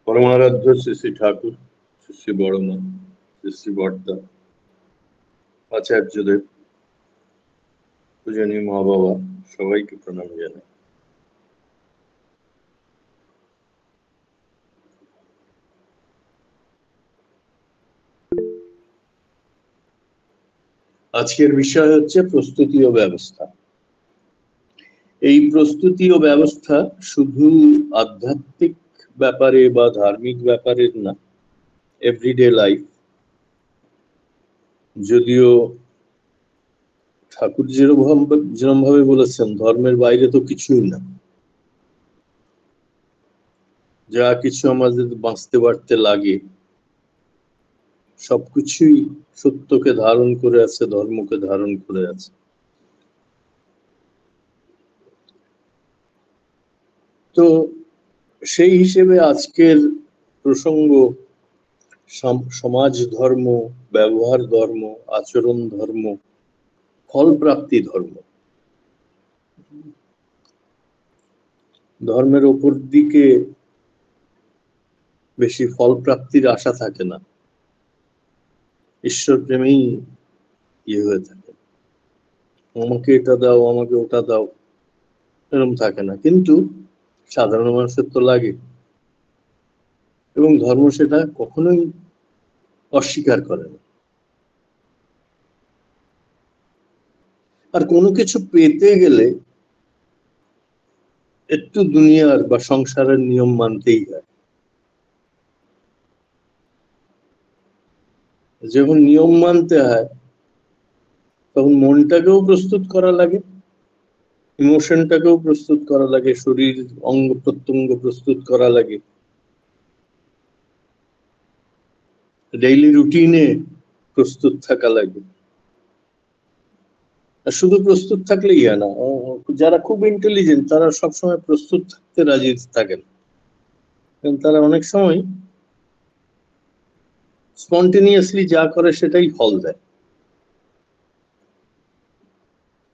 পরমারাধ্য শ্রী শ্রী ঠাকুর, শ্রী শ্রী বড়মা, শ্রী শ্রী বর্দা, আচার্যদেব, পূজনীয় মা বাবা, সবাইকে প্রণাম জানাই। আজকের বিষয় হচ্ছে প্রস্তুতি ও ব্যবস্থা। এই প্রস্তুতি ও ব্যবস্থা শুধু আধ্যাত্মিক ব্যাপারে বা ধার্মিক ব্যাপারের না, এভরিডে লাইফ। যদিও ঠাকুর যেরকম ভাবে বলেছেন, ধর্মের বাইরে তো কিছুই না। যা কিছু আমাদের বাঁচতে বাড়তে লাগে সবকিছুই সত্যকে ধারণ করে আছে, ধর্মকে ধারণ করে আছে। তো সেই হিসেবে আজকের প্রসঙ্গ সমাজ ধর্ম, ব্যবহার ধর্ম, আচরণ ধর্ম, ফল প্রাপ্তি ধর্ম। ধর্মের ওপর দিকে বেশি ফল প্রাপ্তির আশা থাকে না, ঈশ্বর প্রেমেই হয়ে থাকে। আমাকে এটা দাও, আমাকে ওটা দাও, এরকম থাকে না। কিন্তু সাধারণ মানুষের তো লাগে, এবং ধর্ম সেটা কখনোই অস্বীকার করে না। আর কোনো কিছু পেতে গেলে একটু দুনিয়ার বা সংসারের নিয়ম মানতেই হয়। যখন নিয়ম মানতে হয় তখন মনটাকেও প্রস্তুত করা লাগে, ইমোশনটাকেও প্রস্তুত করা লাগে, শরীর অঙ্গ প্রত্যঙ্গ প্রস্তুত করা লাগে, ডেইলি রুটিনে প্রস্তুত থাকা লাগে। আর শুধু প্রস্তুত থাকলেই হয় না, যারা খুব ইন্টেলিজেন্ট তারা সবসময় প্রস্তুত থাকতে রাজি থাকেন, কারণ তারা অনেক সময় স্পন্টেনিয়াসলি যা করে সেটাই ফল দেয়।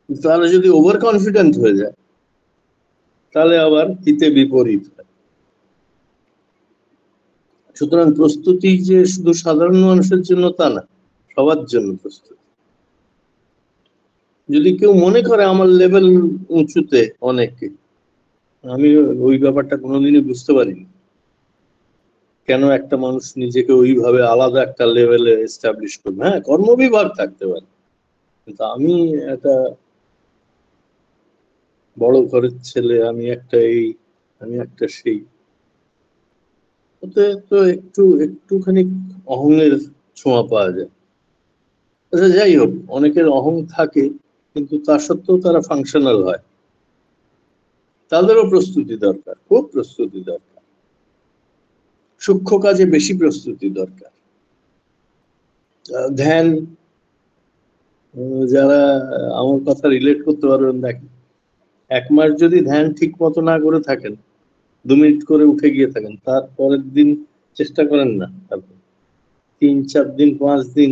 তারা যদি ওভার কনফিডেন্ট হয়ে যায় তাহলে আবার হিতে বিপরীত হয়। সুতরাং প্রস্তুতি যে শুধু সাধারণ মানুষের জন্য তা না, সবার জন্য প্রস্তুতি। যদি কেউ মনে করে আমার লেভেল উঁচুতে অনেকে, আমি ওই ব্যাপারটা কোনোদিনই বুঝতে পারিনি, কেন একটা মানুষ নিজেকে ওইভাবে আলাদা একটা লেভেলে এস্টাবলিশ করবে। হ্যাঁ, কর্মবিভাগ থাকতে পারে, কিন্তু আমি একটা বড় ঘরের ছেলে, আমি একটা এই, আমি একটা সেই, ওতে তো একটুখানি অহংয়ের ছোঁয়া পাওয়া যায়। আচ্ছা, যাই হোক, অনেকের অহং থাকে কিন্তু তা সত্ত্বেও তারা ফাংশনাল হয়, তাদেরও প্রস্তুতি দরকার, খুব প্রস্তুতি দরকার। সূক্ষ্ম কাজে বেশি প্রস্তুতি দরকার। ধ্যান, যারা আমার কথা রিলেট করতে পারবেন, দেখেন 1 মাস যদি ধ্যান ঠিক মতো না করে থাকেন, 2 মিনিট করে উঠে গিয়ে থাকেন, তার পরের দিন চেষ্টা করেন না, আপনি 3-4 দিন 5 দিন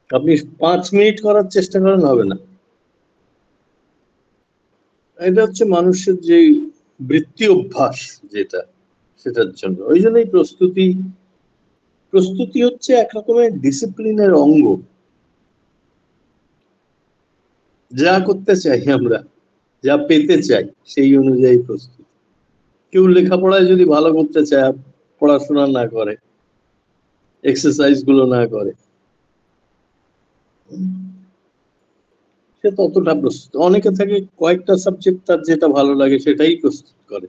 আপনি 5 মিনিট করার চেষ্টা করেন, হবে না। এটা হচ্ছে মানুষের যে বৃত্তি অভ্যাস, যেটা সেটার জন্য। ওই জন্যই প্রস্তুতি হচ্ছে এক রকমের ডিসিপ্লিনের অঙ্গ। যা করতে চাই আমরা, যা পেতে চাই, সেই অনুযায়ী প্রস্তুতি। কেউ লেখাপড়ায় যদি ভালো করতে চায়, পড়াশোনা না করে, এক্সারসাইজ গুলো না করে, সে ততটা প্রস্তুত। অনেকে থাকে কয়েকটা সাবজেক্ট তার যেটা ভালো লাগে সেটাই প্রস্তুত করে,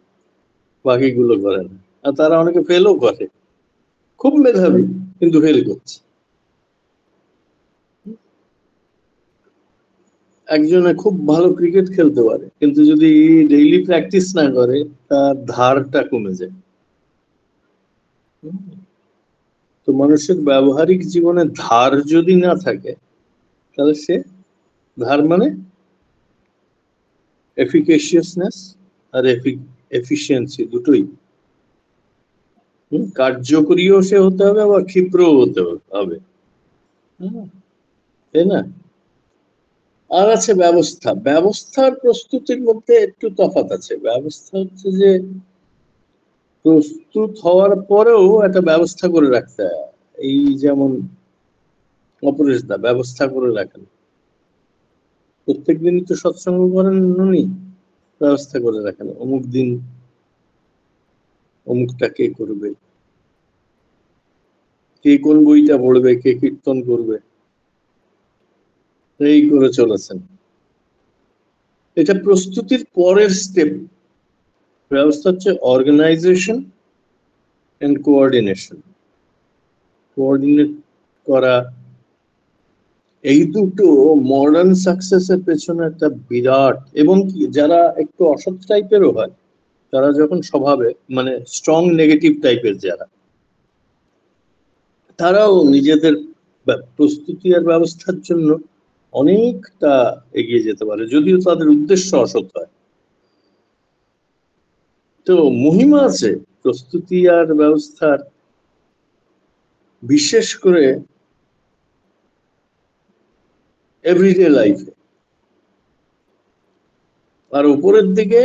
বাকিগুলো করে না। আর তারা অনেকে ফেলও করে, খুব মেধাবী কিন্তু ফেল করছে। একজনে খুব ভালো ক্রিকেট খেলতে পারে, কিন্তু যদি ডেইলি প্র্যাকটিস না করে তার ধারটা কমে যায়। তো মানুষের ব্যবহারিক জীবনে ধার যদি না থাকে, তাহলে সে, ধার মানে এফিকেশিয়াসনেস আর এফিসিয়েন্সি দুটোই। কার্যকরীও সে হতে হবে, আবার ক্ষিপ্রও হতে হবে, তাই না? আর আছে ব্যবস্থা। ব্যবস্থার প্রস্তুতির মধ্যে একটু তফাৎ আছে। ব্যবস্থা হচ্ছে যে প্রস্তুত হওয়ার পরেও একটা ব্যবস্থা করে রাখতে হয়। এই যেমন অপরেশদা ব্যবস্থা করে রাখেন, প্রত্যেক দিনই তো সৎসঙ্গ করেন উনি, ব্যবস্থা করে রাখেন অমুক দিন অমুকটা কে করবে, কে কোন বইটা পড়বে, কে কীর্তন করবে, এই করে চলেছেন। এটা প্রস্তুতির পরের স্টেপ। ব্যবস্থা হচ্ছে অর্গানাইজেশন এন্ড কোঅর্ডিনেশন। কোঅর্ডিনেট করা, এই দুটো মডার্ন সাকসেসের পেছনে একটা বিরাট, এবং কি যারা একটু অসৎ টাইপেরও হয়, তারা যখন স্বভাবে মানে স্ট্রং নেগেটিভ টাইপের যারা, তারাও নিজেদের প্রস্তুতি আর ব্যবস্থার জন্য অনেকটা এগিয়ে যেতে পারে, যদিও তাদের উদ্দেশ্য অসৎ হয়। তো মহিমা আছে প্রস্তুতি আর ব্যবস্থার, বিশেষ করে এভরিডে লাইফে। আর উপরের দিকে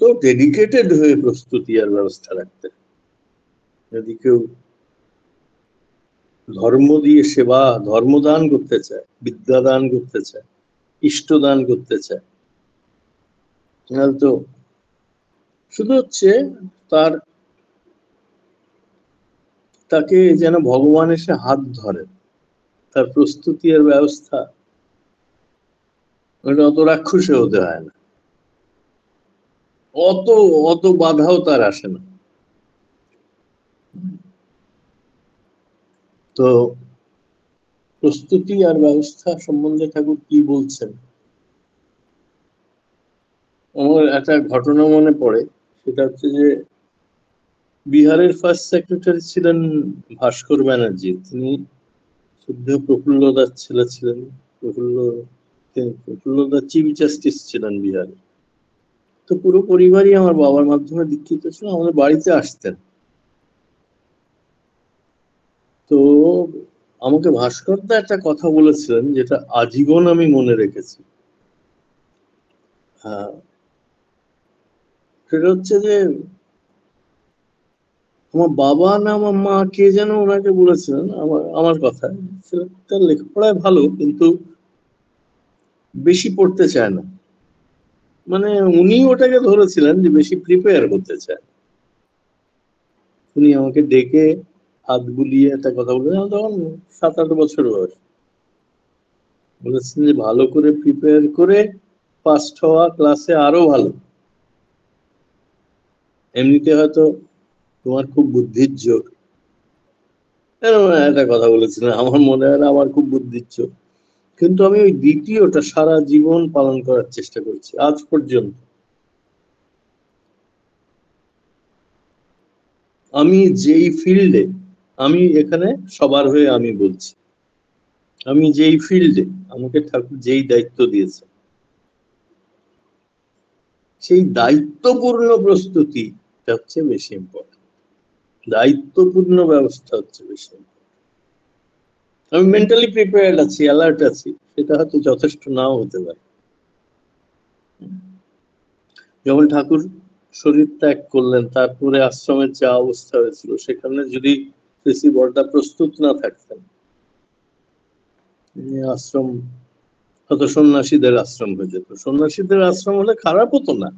তো ডেডিকেটেড হয়ে প্রস্তুতি আর ব্যবস্থা রাখতে। যদি কেউ ধর্ম দিয়ে সেবা, ধর্মদান করতে চায়, বিদ্যাদান করতে চায়, ইষ্টদান করতে চায়, তাহলে তো শুধু হচ্ছে তার, তাকে যেন ভগবান এসে হাত ধরে, তার প্রস্তুতি আর ব্যবস্থা ওটা অত রাক্ষসে হতে হয় না, অত অত বাধাও তার আসে না। তো প্রস্তুতি আর ব্যবস্থা সম্বন্ধে ঠাকুর কি বলছেন, আমার একটা ঘটনা মনে পড়ে। সেটা হচ্ছে যে বিহারের ফার্স্ট সেক্রেটারি ছিলেন ভাস্কর ব্যানার্জি। তিনি শুদ্ধ প্রফুল্লদার ছেলে ছিলেন। প্রফুল্লদা চিফ জাস্টিস ছিলেন বিহারে। তো পুরো পরিবারই আমার বাবার মাধ্যমে দীক্ষিত ছিল, আমাদের বাড়িতে আসতেন। তো আমাকে ভাস্করদা একটা কথা বলেছিলেন যেটা আজীবন আমি মনে রেখেছি। হ্যাঁ, সেটা হচ্ছে যে আমার বাবা না আমার মা কে যেন ওনাকে বলেছিলেন আমার আমার কথা, তার লেখাপড়ায় ভালো কিন্তু বেশি পড়তে চায় না। মানে উনি ওটাকে ধরেছিলেন যে বেশি প্রিপেয়ার করতে চায়। উনি আমাকে ডেকে হাত বুলিয়ে একটা কথা বলেছেন, তখন 7-8 বছর বয়স। বলেছেন যে ভালো করে প্রিপেয়ার করে ফার্স্ট হওয়া ক্লাসে আরো ভালো। এমনিতে হয়তো তোমার খুব বুদ্ধির জোর, এরকম একটা কথা বলেছিলেন। আমার মনে হয় না আমার খুব বুদ্ধির জোর, কিন্তু আমি ওই দ্বিতীয়টা সারা জীবন পালন করার চেষ্টা করছি আজ পর্যন্ত। আমি যেই ফিল্ডে, আমি এখানে সবার হয়ে আমি বলছি, আমি যেই ফিল্ডে আমাকে ঠাকুর যেই দায়িত্ব দিয়েছে, সেই দায়িত্বপূর্ণ প্রস্তুতি হচ্ছে বেশি ইম্পর্টেন্ট, দায়িত্বপূর্ণ ব্যবস্থা হচ্ছে বেশি। আমি মেন্টালি প্রিপেয়ার্ড আছি, অ্যালার্ট আছি, সেটা হয়তো যথেষ্ট নাও হতে পারে। যখন ঠাকুর শরীর ত্যাগ করলেন, তারপরে আশ্রমের যা অবস্থা হয়েছিল, সেখানে যদি শ্রী বড়দা প্রস্তুত না থাকতেন, আশ্রম হয়তো সন্ন্যাসীদের আশ্রম হয়ে যেত। সন্ন্যাসীদের আশ্রম হলে খারাপ হতো না,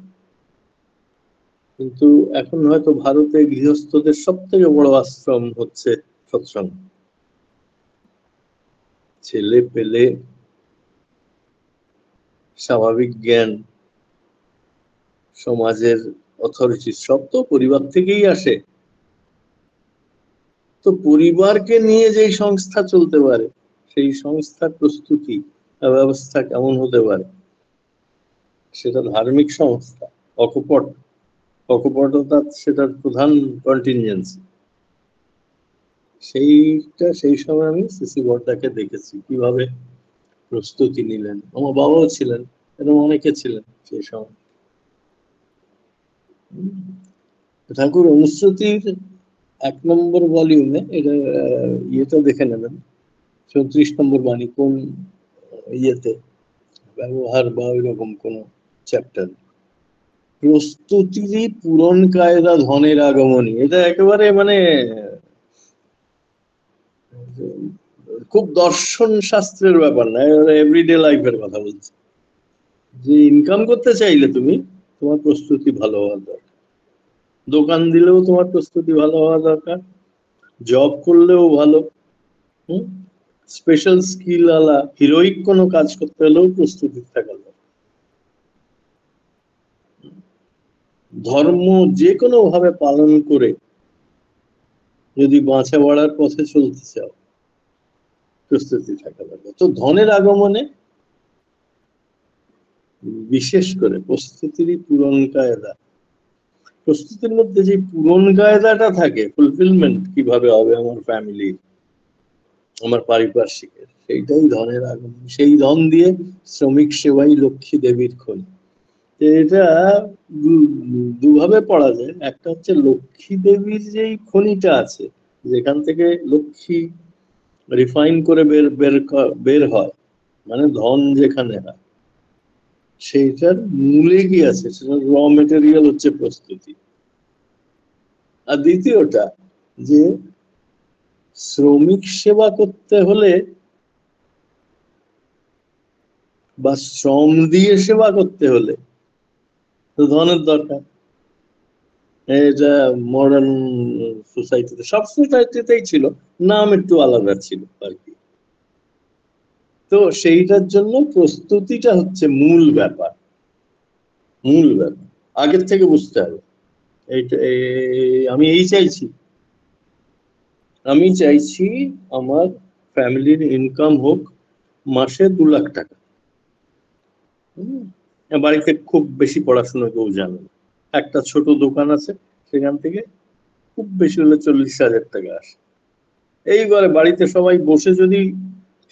কিন্তু এখন হয়তো ভারতে গৃহস্থদের সব থেকে বড় আশ্রম হচ্ছে সৎসঙ্গ। ছেলে পেলে, স্বাভাবিক জ্ঞান, সমাজের অথরিটি সব তো পরিবার থেকেই আসে। তো পরিবারকে নিয়ে যেই সংস্থা চলতে পারে, সেই সংস্থার প্রস্তুতি ব্যবস্থা কেমন হতে পারে, সেটা ধার্মিক সংস্থা, অকপট, অকপটতা সেটার প্রধান কন্টিনজেন্সি। সেই সময় আমি সিসি বড়দাকে দেখেছি কিভাবে প্রস্তুতি নিলেন। আমার বাবাও ছিলেন, এরকম অনেকে ছিলেন সেই সময়। ঠাকুর অনুশ্রুতির 1 নম্বর ভলিউমে এটা ইয়েটা দেখে নেবেন, 34 নম্বর বাণী কোন ইয়েতে ব্যবহার বা ওইরকম কোন চ্যাপ্টার। প্রস্তুতিরই পূরণ কায়দা ধনের আগমনী, এটা একেবারে মানে খুব দর্শন শাস্ত্রের ব্যাপার না, এভরিডে লাইফের কথা বলছি। যে ইনকাম করতে চাইলে তুমি, তোমার প্রস্তুতি ভালো হওয়া দরকার। দোকান দিলেও তোমার প্রস্তুতি ভালো হওয়া দরকার, জব করলেও ভালো, স্পেশাল স্কিল আলা হিরোইক কোনো কাজ করতে হলেও প্রস্তুতি থাকা দরকার। ধর্ম যে কোনো ভাবে পালন করে যদি বাঁচা বাড়ার পথে চলতে চাও, প্রস্তুতি থাকা দরকার। তো ধনের আগমনে বিশেষ করে প্রস্তুতিরই পূরণ কায়দা। প্রস্তুতির মধ্যে যে পূরণ কায়দাটা থাকে, ফুলফিলমেন্ট কিভাবে হবে আমার ফ্যামিলির, আমার পারিপার্শ্বিকের, সেইটাই ধনের আগমন। সেই ধন দিয়ে শ্রমিক সেবাই লক্ষ্মী দেবীর খনি। এটা দুভাবে পড়া যায়। একটা হচ্ছে লক্ষ্মী দেবীর যেই খনিটা আছে, যেখান থেকে লক্ষ্মী রিফাইন করে বের হয়, মানে ধন যেখানে হয়, সেইটার মূলে কি আছে, সেটা র মেটেরিয়াল হচ্ছে প্রস্তুতি। আর দ্বিতীয়টা, যে শ্রমিক সেবা করতে হলে বা শ্রম দিয়ে সেবা করতে হলে তো ধনের দরকার। এটা মডার্ন সোসাইটিতে, সব সোসাইটিতেই ছিল, নাম একটু আলাদা ছিল আর কি। তো সেইটার জন্য প্রস্তুতিটা হচ্ছে মূল ব্যাপার, মূল ব্যাপার আগের থেকে বুঝতে হবে। এইটা আমি চাইছি আমার ফ্যামিলির ইনকাম হোক মাসে 2 লাখ টাকা। বাড়িতে খুব বেশি পড়াশোনা কেউ জানে না, একটা ছোট দোকান আছে, সেখান থেকে খুব বেশি হলে 40,000 টাকা আসে। এইবারে বাড়িতে সবাই বসে যদি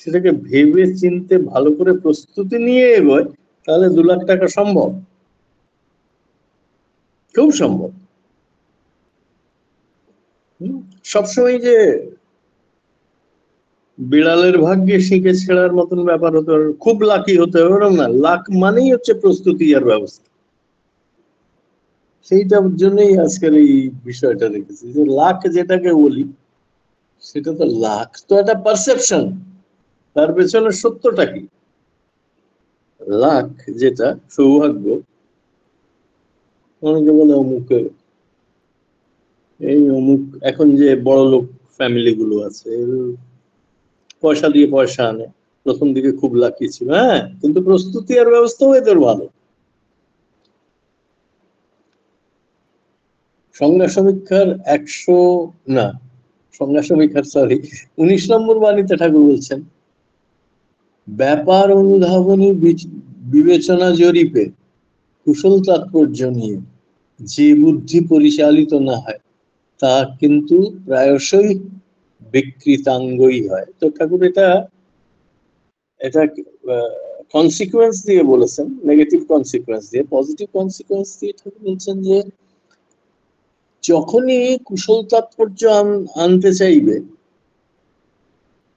সেটাকে ভেবে চিনতে ভালো করে প্রস্তুতি নিয়ে এগোয়, তাহলে 2 লাখ টাকা সম্ভব, খুব সম্ভব। সবসময় যে বিড়ালের ভাগ্যে শিখে ছেড়ার মতন ব্যাপার হতে হবে, খুব লাকি হতে হবে ওরকম না। লাক মানেই হচ্ছে প্রস্তুতি আর ব্যবস্থা। সেইটার জন্যই আজকের এই বিষয়টা রেখেছি, যে লাক যেটাকে বলি, সেটা তো লাক তো একটা পারসেপশন, তার পেছনে সত্যটা কি। লাক যেটা সৌভাগ্য, অনেকে বলে অমুকে, এই অমুক এখন যে বড় লোক ফ্যামিলি গুলো আছে, পয়সা দিয়ে পয়সা আনে, প্রথম দিকে খুব লাকি ছিল, হ্যাঁ, কিন্তু প্রস্তুতি আর ব্যবস্থাও এদের ভালো। সংজ্ঞা সমীক্ষার 100 না, সংজ্ঞা সমীক্ষার 19 নম্বর বাণীতে ঠাকুর বলছেন, ব্যাপার অনুধাবনী বিবেচনা জরিপে কুশল তাৎপর্য নিয়ে যে বুদ্ধি পরিচালিত না হয়, তা কিন্তু প্রায়শই বিকৃতাঙ্গই হয়। তো ঠাকুর এটা এটা কনসিকুয়েন্স দিয়ে বলেছেন, নেগেটিভ কনসিকুয়েন্স দিয়ে। পজিটিভ কনসিকুয়েন্স দিয়ে ঠাকুর বলছেন যে যখনই কুশল তাৎপর্য আনতে চাইবে,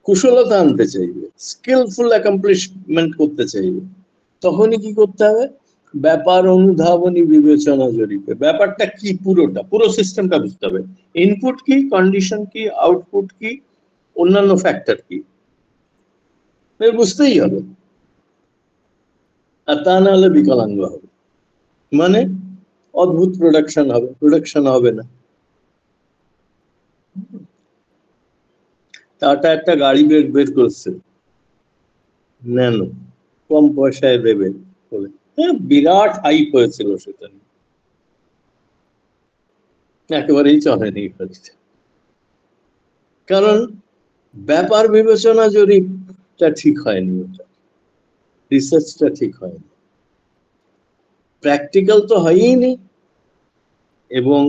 কুশলতা আনতে চাইবে, স্কিলফুল অ্যাকমপ্লিশমেন্ট করতে চাইবে, তখনই কি করতে হবে, ব্যাপার অনুধাবনী বিবেচনা জরিপে ব্যাপারটা কি, পুরো সিস্টেমটা বুঝতে হবে। ইনপুট কি, কন্ডিশন কি, আউটপুট কি, অন্যান্য ফ্যাক্টর কি, বুঝতেই হবে। আর তা না হলে বিকলাঙ্গ হবে, মানে অদ্ভুত প্রোডাকশন হবে না। টাটা একটা গাড়ি বের করছে, ন্যানো, কম পয়সায় দেবে বলে, হ্যাঁ, বিরাট হাইপ হয়েছিল সেটা নিয়ে, একেবারেই চলেনি গাড়িটা। কারণ ব্যাপার বিবেচনা জরিপটা ঠিক হয়নি, ওটা রিসার্চটা ঠিক হয়নি, প্র্যাকটিক্যাল তো হয়ই, এবং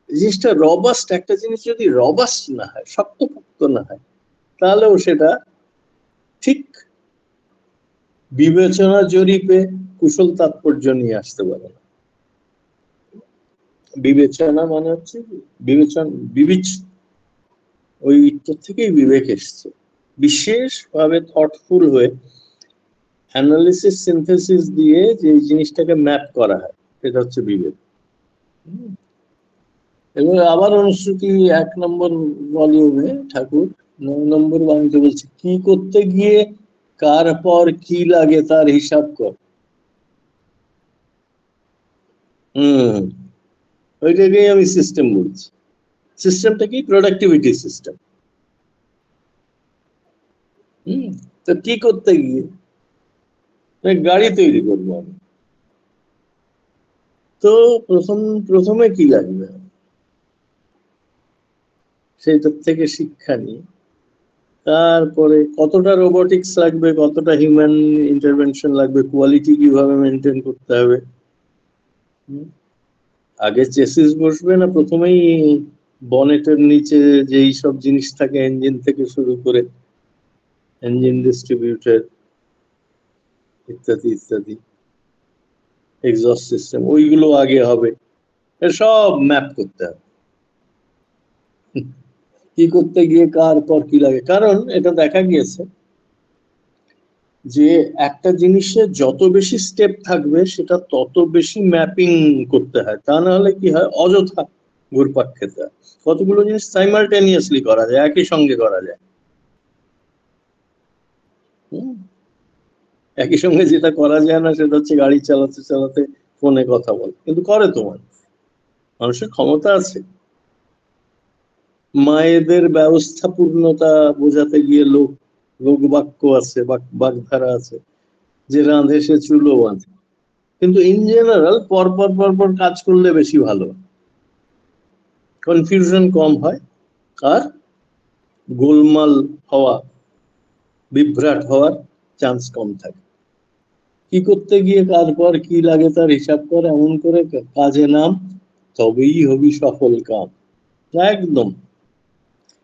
জিনিসটা রবাস্ট, একটা জিনিস যদি রবাস্ট না হয়, শক্তপোক্ত না হয়, তাহলেও সেটা ঠিক বিবেচনা জরিপে কুশল তাৎপর্য নিয়ে আসতে পারে না। বিবেচনা মানে হচ্ছে ওই থেকেই বিবেক এসছে, বিশেষভাবে থটফুল হয়ে অ্যানালিসিস সিনথেসিস দিয়ে যে জিনিসটাকে ম্যাপ করা হয় সেটা হচ্ছে বিবেক। এবার আবার অনুশ্রুতি 1 নম্বর ভলিউমে ঠাকুর 9 নম্বর বাণীতে বলছে, কি করতে গিয়ে কার পর কি লাগে তার হিসাব কর। ওইটাকেই আমি সিস্টেম বলছি। সিস্টেমটা কি? Productivity system. তো কি করতে গিয়ে গাড়ি তৈরি করবো আমি, তো প্রথমে কি লাগবে সেইটার থেকে শিক্ষা নিয়ে তারপরে কতটা রোবোটিক্স লাগবে, কতটা হিউম্যান ইন্টারভেনশন লাগবে, কোয়ালিটি কিভাবে মেনটেন করতে হবে। আগে চেসিস বসবে না প্রথমেই বনেটের নিচে যেই সব জিনিস থাকে, ইঞ্জিন থেকে শুরু করে ইঞ্জিন ডিস্ট্রিবিউটর ইত্যাদি ইত্যাদি, এক্সস্ট সিস্টেম, ওইগুলো আগে হবে, সব ম্যাপ করতে হবে। কি করতে গিয়ে কার পর কি লাগে, কারণ এটা দেখা গিয়েছে যে একটা জিনিসে যত বেশি স্টেপ থাকবে সেটা তত বেশি ম্যাপিং করতে হয়, তা না হলে কি হয় অযথা ঘুরপাক খেতে হয়। কতগুলো জিনিস সাইমালটেনিয়াসলি করা যায়, একই সঙ্গে করা যায়। একই সঙ্গে যেটা করা যায় না সেটা হচ্ছে গাড়ি চালাতে চালাতে ফোনে কথা বল, কিন্তু করে তো মানুষের ক্ষমতা আছে। মায়েদের ব্যবস্থাপূর্ণতা বোঝাতে গিয়ে লোক বাক্য আছে, বাগধারা আছে, যে রাঁধে সে চুলো বাঁধে, কিন্তু ইন জেনারেল পর কাজ করলে বেশি ভালো, কনফিউশন কম হয়, আর গোলমাল হওয়া, বিভ্রাট হওয়ার চান্স কম থাকে। কি করতে গিয়ে কার পর কি লাগে তার হিসাব করে, এমন করে কাজে নাম, তবেই হবি সফল কাম। একদম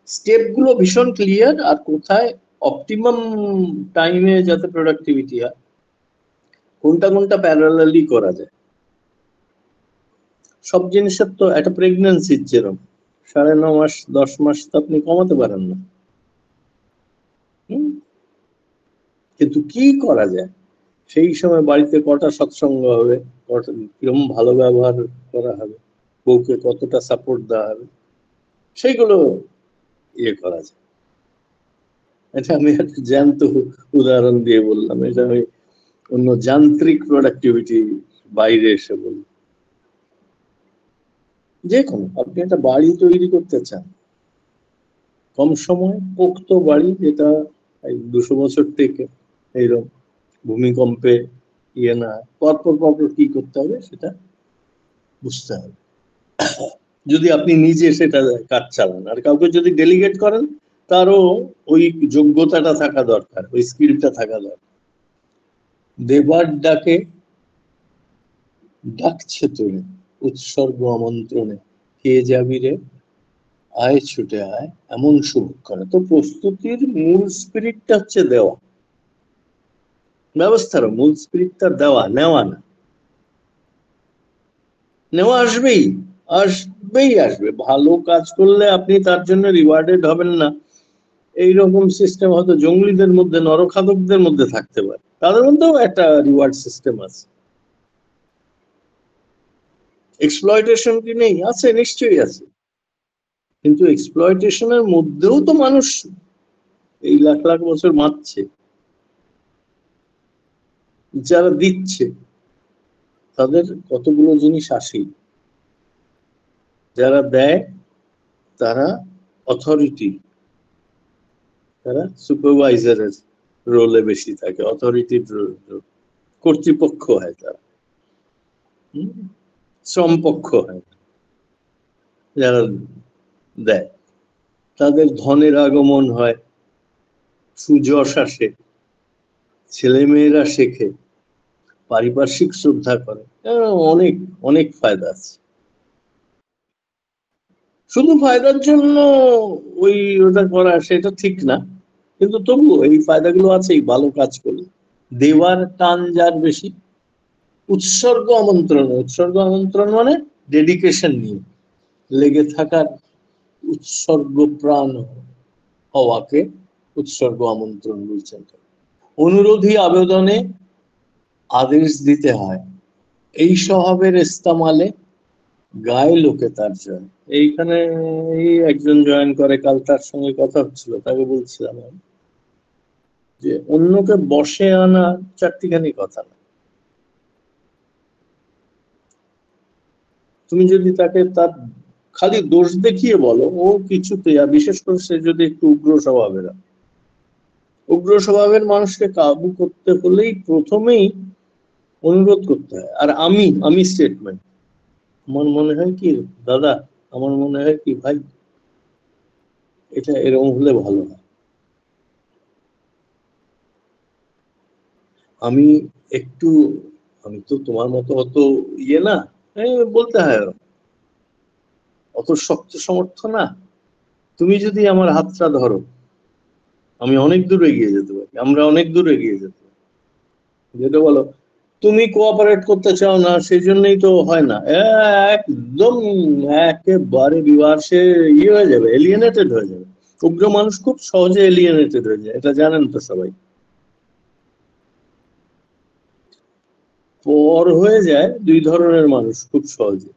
স্টেপ গুলো ভীষণ ক্লিয়ার, আর কোথায় অপটিমাম টাইমে যাতে প্রোডাক্টিভিটি হয়, কোনটা প্যারালালি করা যায়। সব জিনিসের তো একটা প্রেগন্যান্সির যেরকম 9.5 মাস 10 মাস তো আপনি কমাতে পারেন না, কিন্তু কি করা যায় সেই সময় বাড়িতে কটা সৎসঙ্গ হবে, কিরকম ভালো ব্যবহার করা হবে, বউকে কতটা সাপোর্ট দেওয়া হবে, সেইগুলো ইয়ে করা যায়। এটা আমি একটা জ্যান্ত উদাহরণ দিয়ে বললাম, এটা আমি অন্য যান্ত্রিক প্রোডাক্টিভিটি বাইরে এসে বললাম। যে কোনো আপনি একটা বাড়ি তৈরি করতে চান কম সময়, পোক্ত বাড়ি, যেটা 200 বছর থেকে এইরকম ভূমিকম্পে ইয়ে না, পরপর কি করতে হবে সেটা বুঝতে হবে। যদি আপনি নিজে সেটা কাজ চালান, আর কাউকে যদি ডেলিগেট করেন তারও ওই যোগ্যতাটা থাকা দরকার, ওই স্কিলটা থাকা দরকার। দেবার ডাকে ডাকছে তোরে, উৎসর্গ আমন্ত্রণে, কে যাবি রে, আয় ছুটে আয়, এমন শুভক্ষণে। তো প্রস্তুতির মূল স্পিরিটটা হচ্ছে দেওয়া, ব্যবস্থারও মূল স্পিরিটটা দেওয়া, নেওয়া না। নেওয়া আসবে, ভালো কাজ করলে আপনি তার জন্য রিওয়ার্ডেড হবেন না, এইরকম সিস্টেম হয়তো জঙ্গলিদের মধ্যে, নরখাদকদের মধ্যে থাকতে পারে, তাদের মধ্যেও একটা রিওয়ার্ড সিস্টেম আছে। এক্সপ্লয়টেশন কি নেই? আছে, নিশ্চয়ই আছে, কিন্তু এক্সপ্লয়টেশনের মধ্যেও তো মানুষ এই লাখ লাখ বছর বাঁচছে। যারা দিচ্ছে তাদের কতগুলো জিনিস আসে, যারা দেয় তারা অথরিটি, তারা সুপারভাইজারের রোলে বেশি থাকে, অথরিটির কর্তৃপক্ষ হয়, তারা শ্রমপক্ষ হয়। যারা দেয় তাদের ধনের আগমন হয়, সুযশ আসে, ছেলেমেয়েরা শেখে, পারিপার্শ্বিক শ্রদ্ধা করে, অনেক অনেক ফায়দা আছে। শুধু ফায়দার জন্য ওটা করা সেটা ঠিক না, কিন্তু তবুও এই ফায়দাগুলো আছে এই ভালো কাজ করলে। দেওয়ার টান যার বেশি, উৎসর্গ আমন্ত্রণ মানে ডেডিকেশন নিয়ে লেগে থাকার, উৎসর্গ প্রাণ হওয়াকে উৎসর্গ আমন্ত্রণ বলছেন। অনুরোধী আবেদনে আদেশ দিতে হয়, এই স্বভাবের ইস্তেমালে গায়ে লোকে তার জয়। এইখানে এই একজন জয়েন করে, কাল তার সঙ্গে কথা হচ্ছিল, তাকে বলছিলাম আমি যে অন্যকে বশে আনা চারটিখানি কথা না। তুমি যদি তাকে তার খালি দোষ দেখিয়ে বলো, ও কিছুতে, আর বিশেষ করে সে যদি একটু উগ্র স্বভাবের হয়, উগ্র স্বভাবের মানুষকে কাবু করতে হলেই প্রথমেই অনুরোধ করতে হয়। আর আমি স্টেটমেন্ট, আমার মনে হয় কি দাদা, আমার মনে হয় কি ভাই, এটা এরকম হলে ভালো হয়। আমি একটু, আমি তো তোমার মতো অত ইয়ে না, বলতে হয়, অত শক্ত সমর্থ না। তুমি যদি আমার হাতটা ধরো, আমি অনেক দূর এগিয়ে যেতে পারি, আমরা অনেক দূর এগিয়ে যেতে পারি। যেটা বলো, তুমি কোঅপারেট করতে চাও না, সেই জন্যই তো হয় না। একদম একেবারে বিবাহ, সে ইয়ে হয়ে যাবে, এলিয়েনেটেড হয়ে যাবে। উগ্র মানুষ খুব সহজে এলিয়েনেটেড হয়ে যায়, এটা জানেন তো সবাই। পর হয়ে যায় দুই ধরনের মানুষ খুব সহজে,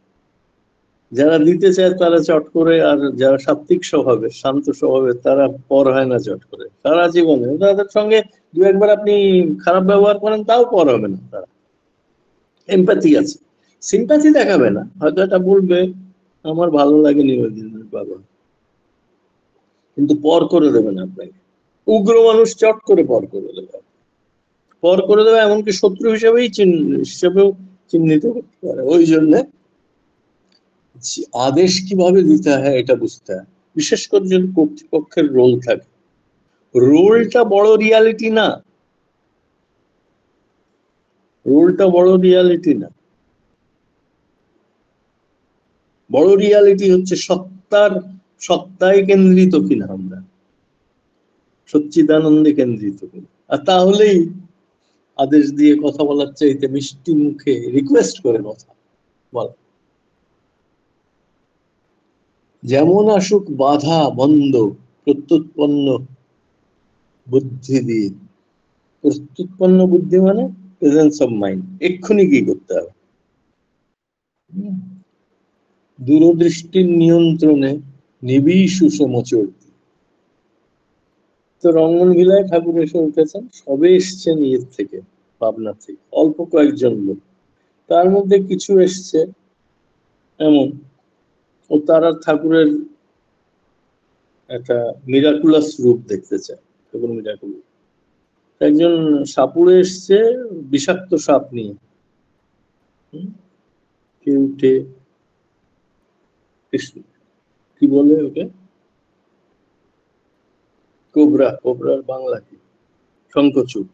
যারা দিতে চায় তারা চট করে, আর যারা সাত্ত্বিক স্বভাবের, শান্ত স্বভাবের, তারা পর হয় না চট করে। সারা জীবনে তাদের সঙ্গে দু একবার আপনি খারাপ ব্যবহার করেন, তাও পর হবে না। তারা এমপ্যাথি আছে, সিম্প্যাথি দেখাবে না, হয়তো এটা বলবে আমার ভালো লাগেনি ওই দিনের বাবা, কিন্তু পর করে দেবে না আপনাকে। উগ্র মানুষ চট করে পর করে দেবে, পর করে দেবে, এমনকি শত্রু হিসেবেও চিহ্নিত করতে পারে। ওই জন্য আদেশ কিভাবে দিতে হয় এটা বুঝতে হয়, বিশেষ করে যদি কর্তৃপক্ষের রোল থাকে। রোলটা বড় রিয়ালিটি না, রোলটা বড় রিয়ালিটি না। বড় রিয়ালিটি হচ্ছে সত্তায় কেন্দ্রিত কিনা আমরা, সচ্চিদানন্দে কেন্দ্রিত কিনা। আর তাহলেই আদেশ দিয়ে কথা বলার চাইতে মিষ্টি মুখে রিকোয়েস্ট করে কথা বল। যেমন আসুক বাধা বন্ধ, প্রত্যুৎপন্ন বুদ্ধি দিয়ে। প্রত্যুৎপন্ন বুদ্ধি মানে প্রেজেন্স অফ মাইন্ড, এক্ষুনি কি করতে হবে। দূরদৃষ্টির নিয়ন্ত্রণে নিবিড় সুষম চলতি। তো রঙ্গন ভিলায় ঠাকুর এসে উঠেছেন, সবে এসছেন ইয়ের থেকে, পাবনা থেকে, অল্প কয়েকজন লোক, তার মধ্যে কিছু এসছে এমন, ও তারা ঠাকুরের একটা মিরাকুলাস রূপ দেখতে চায়। ঠাকুর মিরাকুলাস, একজন সাপুড়ে এসছে বিষাক্ত সাপ নিয়ে, কেউ উঠে, কি বলে ওকে, কোবরা, কোবরার বাংলা কি, শঙ্খচূড়,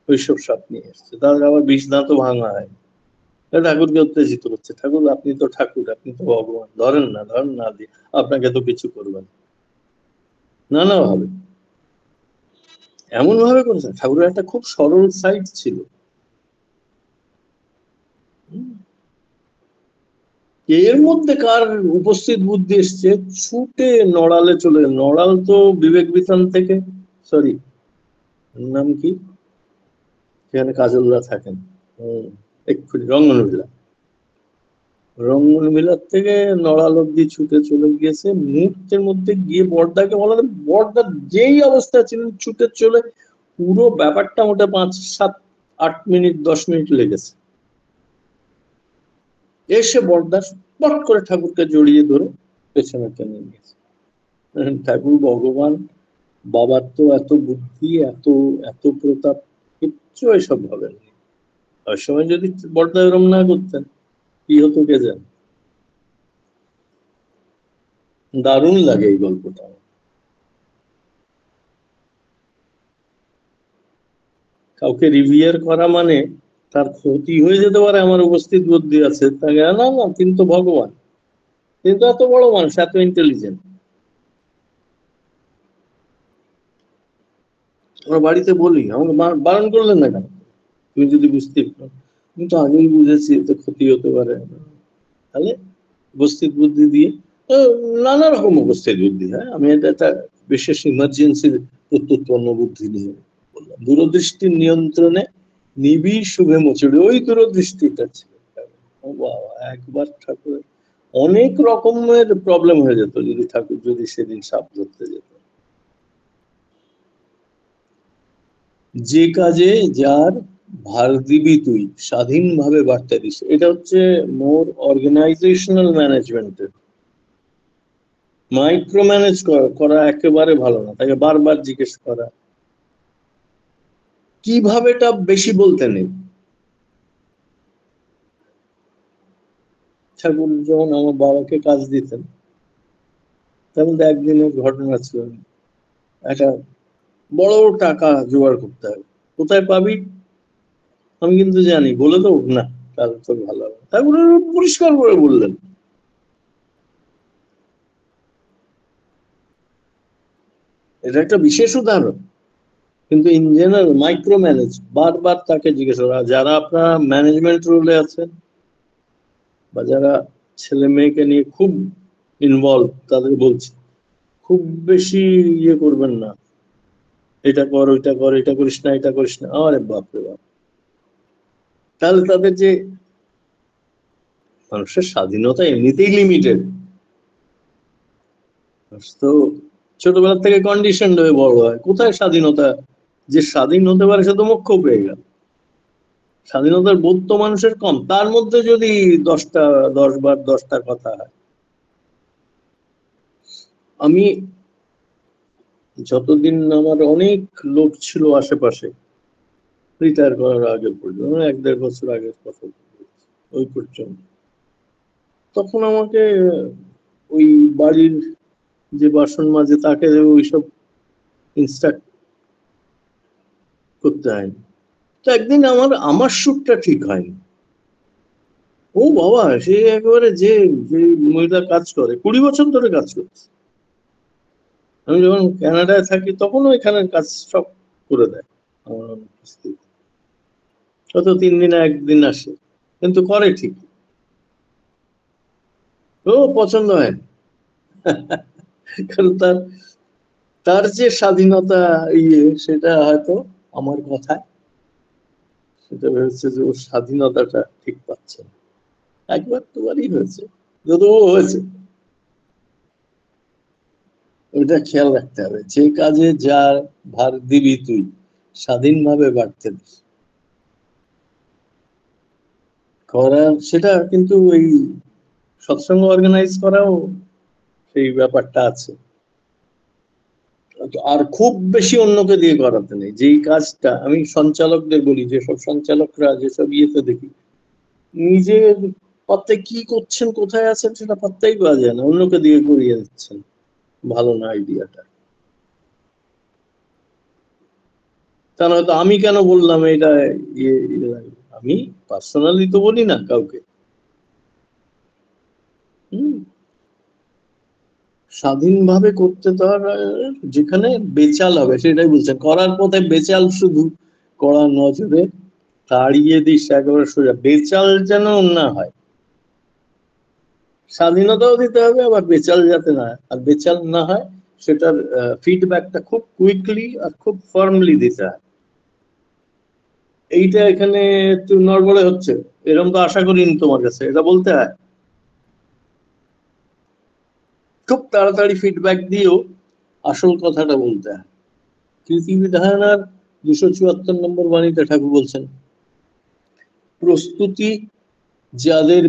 ওইসব সাপ নিয়ে এসছে। তাদের আবার বিষ দাঁতও ভাঙা হয়। ঠাকুরকে উত্তেজিত করছে, ঠাকুর আপনি তো ঠাকুর, আপনি তো ভগবান, ধরেন না, ধরেন না, দিয়ে আপনাকে তো কিছু করবেন না। না ভাবে, এমন ভাবে করেছে। ঠাকুরের একটা খুব সরল সাইড ছিল। এর মধ্যে কার উপস্থিত বুদ্ধি এসছে, ছুটে নড়ালে চলে। নড়াল তো বিবেক বিতান থেকে, সরি নাম কি, সেখানে কাজলরা থাকেন, এক্ষুনি রঙ্গনভিলা, রঙ্গনভিলার থেকে নড়াল অব্দি ছুটে চলে গিয়েছে। মুহূর্তের মধ্যে গিয়ে বড়দাকে বলা, বড়দা যেই অবস্থা ছিলেন ছুটে চলে, পুরো ব্যাপারটা মোটে 5, 7, 8 মিনিট 10 মিনিট লেগেছে। এসে বড়দা পট করে ঠাকুরকে জড়িয়ে ধরে পেছনে টেনে নিয়েছে। ঠাকুর ভগবান, বাবার তো এত বুদ্ধি, এত এত প্রতাপ, কিচ্ছু এসব ভাবেন। ওই সময় যদি বড়দা এরম না করতেন, কি হতো কে জানে। দারুণ লাগে এই গল্পটা। কাউকে রিভিয়ার করা মানে তার ক্ষতি হয়ে যেতে পারে, আমার উপস্থিত বুদ্ধি আছে, তাকে না না, তিনি তো ভগবান, তিনি তো এত বড় মানুষ, এত ইন্টেলিজেন্ট। আমরা বাড়িতে বলি, আমাকে বারণ করলেন না কেন, তুমি যদি বুঝতে, তুমি তো আগেই বুঝেছি এতে ক্ষতি হতে পারে। তাহলে উপস্থিত বুদ্ধি দিয়ে, নানা রকম উপস্থিত বুদ্ধি, হ্যাঁ, আমি এটা একটা বিশেষ ইমার্জেন্সির প্রত্যুৎপন্ন বুদ্ধি নিয়ে বললাম দূরদৃষ্টির নিয়ন্ত্রণে নিবিড় শুভে মচুরি, ওই দূরদৃষ্টিটা ছিল। ও বাবা, একবার ঠাকুর অনেক রকমের প্রবলেম হয়ে যেত যদি ঠাকুর যদি সেদিন সাপ ধরতে যেত। যে কাজে যার ভার দিবি তুই স্বাধীনভাবে বার্তা দিস, এটা হচ্ছে মোর অর্গানাইজেশনাল ম্যানেজমেন্টের। মাইক্রো ম্যানেজ করা একেবারে ভালো না, তাকে বারবার জিজ্ঞেস করা কিভাবেটা বেশি বলতে নেই। ঠাকুর যখন আমার বাবাকে কাজ দিতেন, তেমন একদিনের ঘটনা ছিল, একটা বড় টাকা জোগাড় করতে হবে, কোথায় পাবি আমি কিন্তু জানি, বলে তো না, তাহলে তো ভালো হবে। তারপরে পরিষ্কার করে বললেন। এটা একটা বিশেষ উদাহরণ, কিন্তু ইন জেনারেল মাইক্রো ম্যানেজ, বারবার তাকে জিজ্ঞেস করা। যারা আপনারা ম্যানেজমেন্ট রোলে আছেন বা যারা ছেলে মেয়েকে নিয়ে খুব ইনভলভ, তাদের বলছি খুব বেশি ইয়ে করবেন না, এটা কর ওইটা কর, এটা করিস না এটা করিস না, আরে বাপরে বাপ। তাহলে তাদের যে মানুষের স্বাধীনতা এমনিতেই লিমিটেড, তো ছোটবেলা থেকে কন্ডিশন হয়ে বড় হয়, কোথায় স্বাধীনতা? যে স্বাধীন হতে পারে সে তো মোক্ষ পেয়ে গেল। স্বাধীনতার বোধ তো মানুষের কম, তার মধ্যে যদি 10বার 10টার কথা হয়। আমি যতদিন আমার অনেক লোক ছিল আশেপাশে, রিটায়ার করার আগে পর্যন্ত, 1-1.5 বছর আগের কথা ওই পর্যন্ত, তখন আমাকে ওই বাড়ির যে বাসন মাজে তাকে ওইসব ইনস্ট্রাক্ট করতে হয়নি। তো একদিন আমার সুরটা ঠিক হয়নি। ও বাবা, সে একেবারে যে যে মহিলা কাজ করে 20 বছর ধরে কাজ করছে, আমি যখন কানাডায় থাকি তখনও এখানের কাজ সব করে দেয় আমার অনুপস্থিতি। হয়তো 3 দিনে 1 দিন আসে, কিন্তু করে ঠিক। ও পছন্দ হয় না। কারণ তার তার যে স্বাধীনতা সেটা হয়তো আমার কথায় সেটা হচ্ছে যে ওর স্বাধীনতাটা ঠিক পাচ্ছে না। একবার দুবারই হয়েছে, যদিও হয়েছে। ওইটা খেয়াল রাখতে হবে, যে কাজে যার ভার দিবি তুই স্বাধীনভাবে বাড়তে দিস করার, সেটা কিন্তু এই সৎসঙ্গ অর্গানাইজ করাও সেই ব্যাপারটা আছে। আর খুব বেশি অন্যকে দিয়ে করাতে নেই। যেই কাজটা আমি সঞ্চালকদের বলি, যেসব সঞ্চালকরা যেসব ইয়েতে দেখি নিজে পাত্তায় কি করছেন কোথায় আছেন সেটা পাত্তাই পাওয়া যায় না, অন্যকে দিয়ে করিয়ে দিচ্ছেন, ভালো না আইডিয়াটা। তা নয়তো আমি কেন বললাম এটা, আমি পার্সোনালি তো বলি না কাউকে। হম, স্বাধীনভাবে করতে তো আর, যেখানে বেচাল হবে সেটাই বলছেন, করার পথে বেচাল শুধু কড়া নজরে তাড়িয়ে দিস একেবারে সোজা, বেচাল যেন না হয়। স্বাধীনতাও দিতে হবে, আবার বেচাল যাতে না হয়, আর বেচাল না হয় সেটার ফিডব্যাকটা খুব কুইকলি আর খুব ফার্মলি দিতে হয়। এইটা এখানে একটু নড়বড়ে হচ্ছে, এরকম তো আশা করিনি তোমার কাছে, এটা বলতে হয়। খুব তাড়াতাড়ি ফিডব্যাক দিয়েও আসল কথাটা বলতে হয়। কৃতিবিধান আর 274 নম্বর বাণীতে ঠাকুর বলছেন, প্রস্তুতি যাদের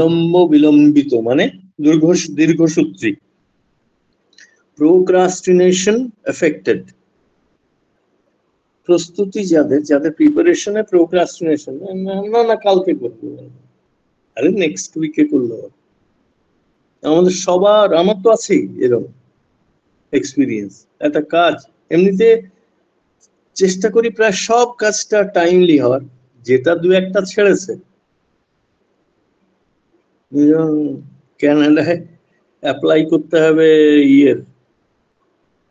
বিলম্বিত মানে দীর্ঘসূত্রী, প্রোক্রাস্টিনেশন এফেক্টেড। প্রস্তুতি যাদের, যাদের প্রিপারেশনে প্রোক্রাস্টিনেশন, না না কালকে করবো, আরে নেক্সট উইকে করলো। আমাদের সবার, আমার তো আছেই এরকম এক্সপিরিয়েন্স। একটা কাজ এমনিতে চেষ্টা করি প্রায় সব কাজটা টাইমলি হওয়ার, যেটা 2-1টা ছেড়েছে। ক্যানাডায় অ্যাপ্লাই করতে হবে ইয়ের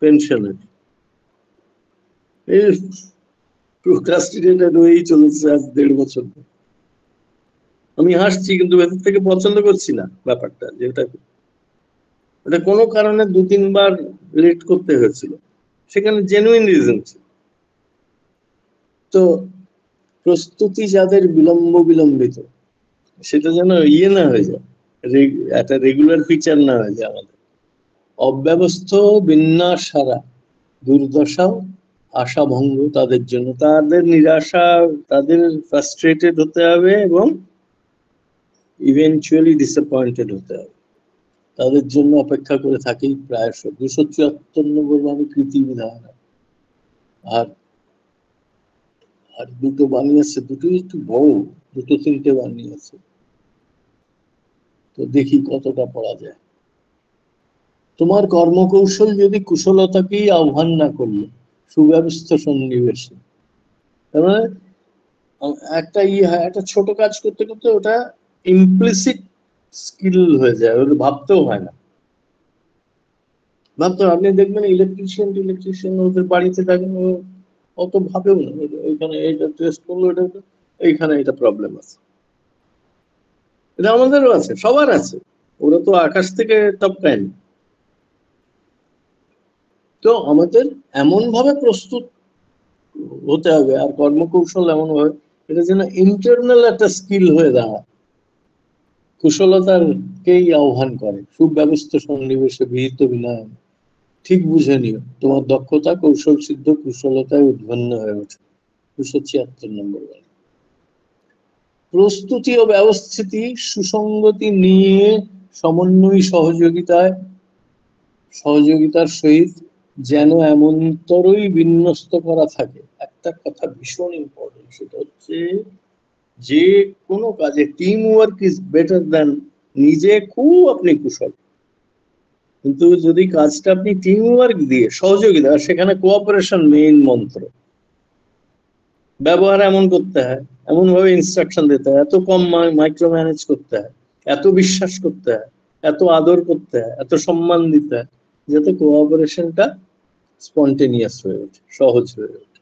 পেনশনের, এই প্রোক্রাস্টিনেটেড হয়েই চলেছে আজ 1.5 বছর। আমি হাসছি কিন্তু ভেতর থেকে পছন্দ করছি না ব্যাপারটা, যেটা এটা কোনো কারণে 2-3 বার লেট করতে হয়েছিল, সেখানে জেনুইন রিজন ছিল। তো প্রস্তুতি যাদের বিলম্বিত, সেটা যেন ইয়ে না হয়ে যায়, একটা রেগুলার ফিচার না হয়ে যায় আমাদের। অব্যবস্থ বিন্যাস হারা দুর্দশা, আশাভঙ্গ তাদের জন্য, তাদের নিরাশা, তাদের ফ্রাস্ট্রেটেড হতে হবে এবং ইভেনচুয়ালি ডিসঅ্যাপয়েন্টেড হতে হবে। তাদের জন্য অপেক্ষা করে থাকি প্রায়শ 274 ভাবে কৃতিবিধান। আর আর দুটো বানিয়েছে, দুটোই একটু বড়, 2-3টে বানিয়েছে। তো দেখি কতটা পড়া যায়। তোমার কর্মকৌশল যদি কুশলতাকেই আহ্বান না করলো সুব্যবস্থ সন্নিবেশে, তার মানে একটা একটা ছোট কাজ করতে করতে ওটা ইমপ্লিসিট স্কিল হয়ে যায়, ওটা ভাবতেও হয় না। ভাবতে আপনি দেখবেন ইলেকট্রিশিয়ান ওদের বাড়িতে থাকেন, অত ভাবেও না, ওইখানে এইটা টেস্ট করলো, এইখানে এটা প্রবলেম আছে। এটা আমাদেরও আছে, সবার আছে, ওরা তো আকাশ থেকে টপকায় না। তো আমাদের এমন ভাবে প্রস্তুত হতে হবে, আর কর্মকৌশল এমন ভাবে এটা যেন ইন্টারনাল একটা স্কিল হয়ে দাঁড়ায়, কুশলতাকেই আহ্বান করে। সুব্যবস্থ সন্নিবেশে বিহিত বিনয় ঠিক বুঝে নিও, তোমার দক্ষতা কৌশল সিদ্ধ কুশলতায় উদ্ভন্ন হয়ে ওঠে। 276 নম্বর। প্রস্তুতি ও ব্যবস্থিতি সুসংগতি নিয়ে সমন্বয় সহযোগিতার সহিত যেন এমনতরই বিন্যস্ত করা থাকে। একটা কথা ভীষণ ইম্পর্টেন্ট, সেটা হচ্ছে যে কোনো কাজে team work is better than নিজে খুব আপনি কুশল, কিন্তু যদি কাজটা আপনি টিম ওয়ার্ক দিয়ে সহযোগিতা, সেখানে কোঅপারেশন মেইন মন্ত্র। ব্যবহার এমন করতে হয়, এমন ভাবে ইনস্ট্রাকশন দিতে হয়, এত কম মাইক্রো ম্যানেজ করতে হয়, এত বিশ্বাস করতে হয়, এত আদর করতে হয়, এত সম্মান দিতে হয়, যাতে কোঅপারেশনটা স্পন্টেনিয়াস হয়ে ওঠে, সহজ হয়ে ওঠে,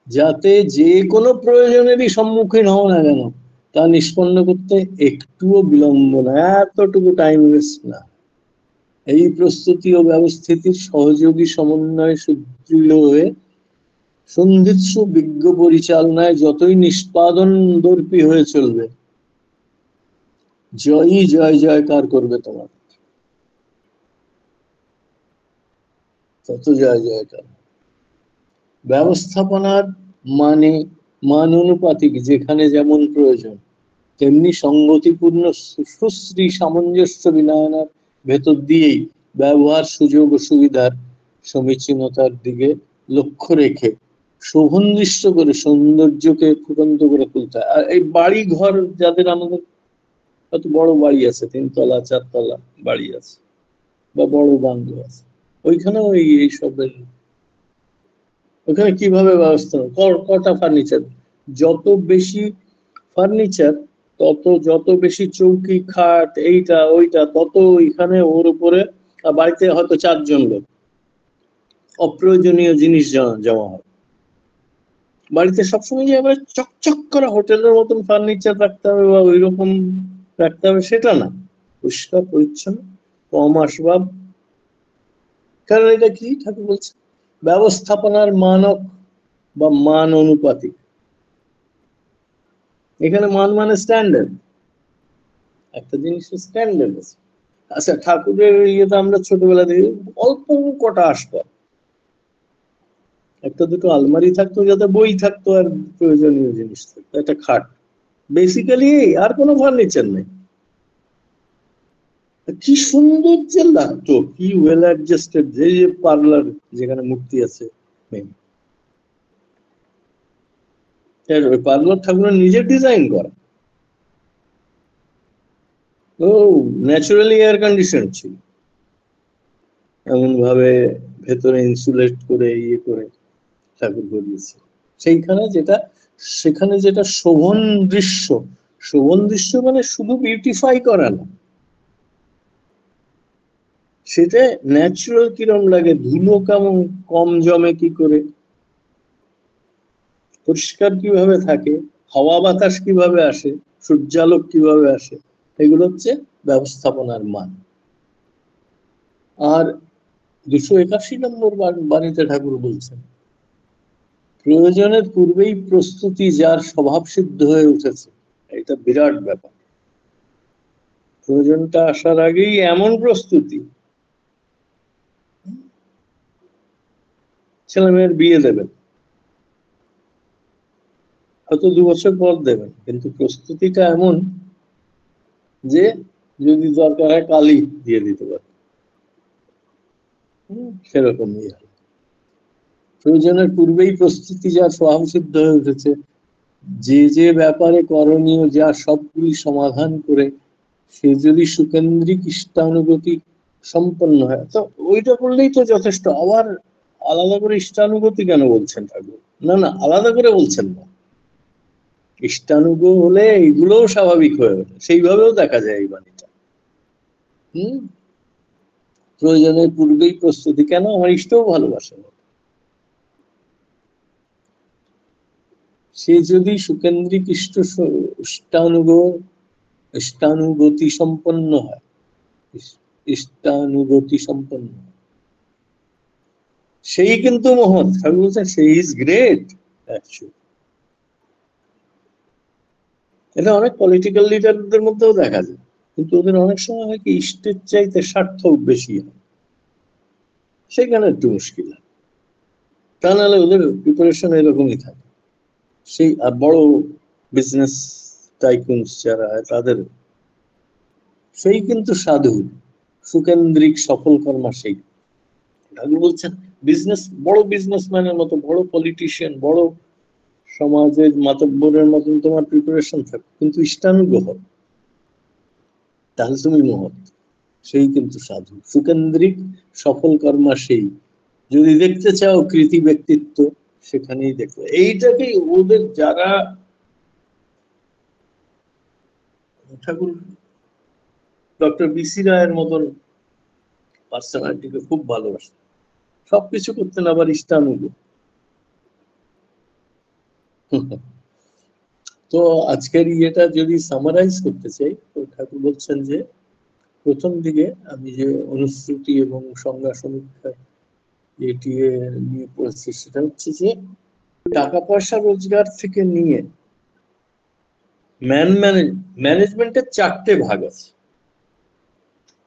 যাতে যে কোনো প্রয়োজনেরই সম্মুখীন হও না কেন তা নিষ্পন্ন করতে একটুও বিলম্ব না, এতটুকু টাইম ওয়েস্ট না। এই প্রস্তুতি ও ব্যবস্থিতির সহযোগী সমন্বয়ে সুদৃঢ় হয়ে সন্ধিৎসু বিজ্ঞ পরিচালনায় যতই নিষ্পাদন দর্পী হয়ে চলবে, জয়ই জয় জয়কার করবে তোমার, তত জয় জয়কার। ব্যবস্থাপনার মানে মান অনুপাতিক, যেখানে যেমন প্রয়োজন তেমনি সংগতিপূর্ণ সুশ্রী সামঞ্জস্য বিনয়নার ভেতর দিয়েই ব্যবহার সুযোগ ও সুবিধার সমীচীনতার দিকে লক্ষ্য রেখে শোভনদৃষ্ট করে সৌন্দর্যকে ফুটন্ত করে তুলতে হয়। আর এই বাড়ি ঘর যাদের, আমাদের কত বড় বাড়ি আছে, 3 তলা 4 তলা বাড়ি আছে বা বড় বাংলো আছে, ওইখানেও এইসবের, ওখানে কিভাবে ব্যবস্থা, কটা ফার্নিচার, যত বেশি ফার্নিচার তত, যত বেশি চৌকি খাট এইটা ওইটা, তত ওইখানে ওর উপরে, বাড়িতে হয়তো 4 জন লোক, অপ্রয়োজনীয় জিনিস জমা হয়। বাড়িতে সবসময় যে আবার চকচক করা হোটেলের মতন ফার্নিচার রাখতে হবে বা ওই রকম রাখতে হবে সেটা না, পরিষ্কার পরিচ্ছন্ন, কম আসবাব। কারণ এটা কি ঠাকুর বলছে, ব্যবস্থাপনার মানক বা মান অনুপাতিক। এখানে মান মানে স্ট্যান্ডার্ড, একটা জিনিসের স্ট্যান্ডার্ড আছে। আচ্ছা, ঠাকুরের ইয়েতে আমরা ছোটবেলা থেকে অল্প কটা আসবাব, একটা দুটো আলমারি থাকতো যাতে বই থাকতো আর প্রয়োজনীয় জিনিস থাকতো, একটা খাট, বেসিক্যালি আর কোনো ফার্নিচার নেই। কি সুন্দর যে লাগতো, কি ওয়েল অ্যাডজাস্টেড, যে পার্লার যেখানে মূর্তি আছে, ওই পার্লার ঠাকুরের নিজের ডিজাইন করা, ও ন্যাচারালি এয়ার কন্ডিশন ছিল, এমন ভাবে ভেতরে ইনসুলেট করে ইয়ে করে ঠাকুর করিয়েছে। সেখানে যেটা শোভন দৃশ্য মানে শুধু বিউটিফাই করা না, সেটা ন্যাচারাল কিরম লাগে, ধুলো কেমন কম জমে কি করে, পরিষ্কার কিভাবে থাকে, হাওয়া বাতাস কিভাবে আসে, সূর্যালোক কিভাবে আসে, এগুলো হচ্ছে ব্যবস্থাপনার মান। আর 281 নম্বর বাণীতে ঠাকুর বলছেন, প্রয়োজনের পূর্বেই প্রস্তুতি যার স্বভাব সিদ্ধ হয়ে উঠেছে। এটা বিরাট ব্যাপার। প্রয়োজনটা আসার আগেই এমন প্রস্তুতি, ছেলে মেয়ের বিয়ে দেবেন, হয়তো 2 বছর পর দেবেন, কিন্তু প্রস্তুতিটা এমন যে যদি দরকার হয় কালই দিয়ে দিতে পারে, সেরকমই। প্রয়োজনের পূর্বেই প্রস্তুতি যার স্বভাব সিদ্ধ হয়ে উঠেছে, যে যে ব্যাপারে করণীয় যা সবগুলি সমাধান করে সে যদি সুকেন্দ্রিক ইষ্টানুগতি সম্পন্ন হয়, তো ওইটা করলেই তো যথেষ্ট। আবার আলাদা করে ইষ্টানুগতি কেন বলছেন ঠাকুর? না না, আলাদা করে বলছেন না। ইষ্টানুগ হলে এইগুলোও স্বাভাবিক হয়ে ওঠে, সেইভাবেও দেখা যায় এই বাণীটা। প্রয়োজনের পূর্বেই প্রস্তুতি কেন? আমার ইষ্টও ভালোবাসে, সে যদি সুকেন্দ্রিক ইষ্টানুগতি সম্পন্ন হয়, ইষ্টানুগতি সম্পন্ন, সেই কিন্তু মহৎ। ঠাকুর বলছেন সেই ইজ গ্রেট। এটা অনেক পলিটিক্যাল লিডারদের মধ্যেও দেখা যায়, কিন্তু ওদের অনেক সময় হয় কি, ইষ্টের চাইতে স্বার্থ বেশি হয়, সেখানে একটু মুশকিল হয়। তা নাহলে ওদের প্রিপারেশন এরকমই থাকে। সেই বড় বিজনেস টাইকুনস যারা হয় তাদের, সেই কিন্তু সাধু, সুকেন্দ্রিক সফল কর্মা। সেই ঠাকুর বলছেন বিজনেস, বড় বিজনেসম্যানের মতো, বড় পলিটিশিয়ান, বড় সমাজের মাতব্বরের মতন তোমার প্রিপারেশন থাকে, কিন্তু ইষ্টানুগ হও, তাহলে তুমি মহৎ। সেই কিন্তু সাধু, সুকেন্দ্রিক সফল কর্মা। সেই যদি দেখতে চাও কৃতি ব্যক্তিত্ব, সেখানেই দেখো। এইটাকেই ওদের যারা, ঠাকুর ডক্টর বিসি রায়ের মতন পার্সোনালিটিকে খুব ভালোবাসে, সবকিছু করতেন আবার ইষ্টানুগ। তো আজকের ইয়েটা যদি সামারাইজ করতে চাই, তো ঠাকুর বলছেন যে প্রথম দিকে আমি যে অনুশ্রুতি এবং সংজ্ঞা সমীক্ষা এটি নিয়ে পড়েছি, সেটা হচ্ছে যে টাকা পয়সা রোজগার থেকে নিয়ে ম্যানেজমেন্টের 4টে ভাগ আছে,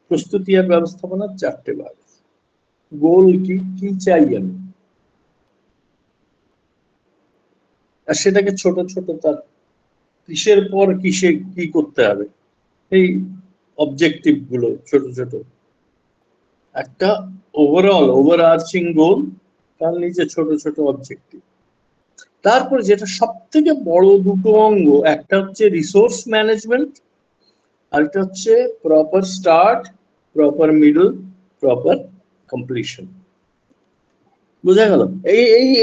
প্রস্তুতি আর ব্যবস্থাপনার 4টে ভাগ আছে। গোল কি, কি চাই আমি, আর সেটাকে ছোট ছোট, তার কিসের পর কিসে কি করতে হবে, এই অবজেক্টিভ গুলো ছোট ছোট, একটা ওভার আর্চিং গোল, তার নিচে ছোট ছোট অবজেক্টিভ। তারপর যেটা সব থেকে বড় দুটো অঙ্গ, একটা হচ্ছে রিসোর্স ম্যানেজমেন্ট, আর একটা হচ্ছে proper start, proper middle, proper completion. বোঝা গেল?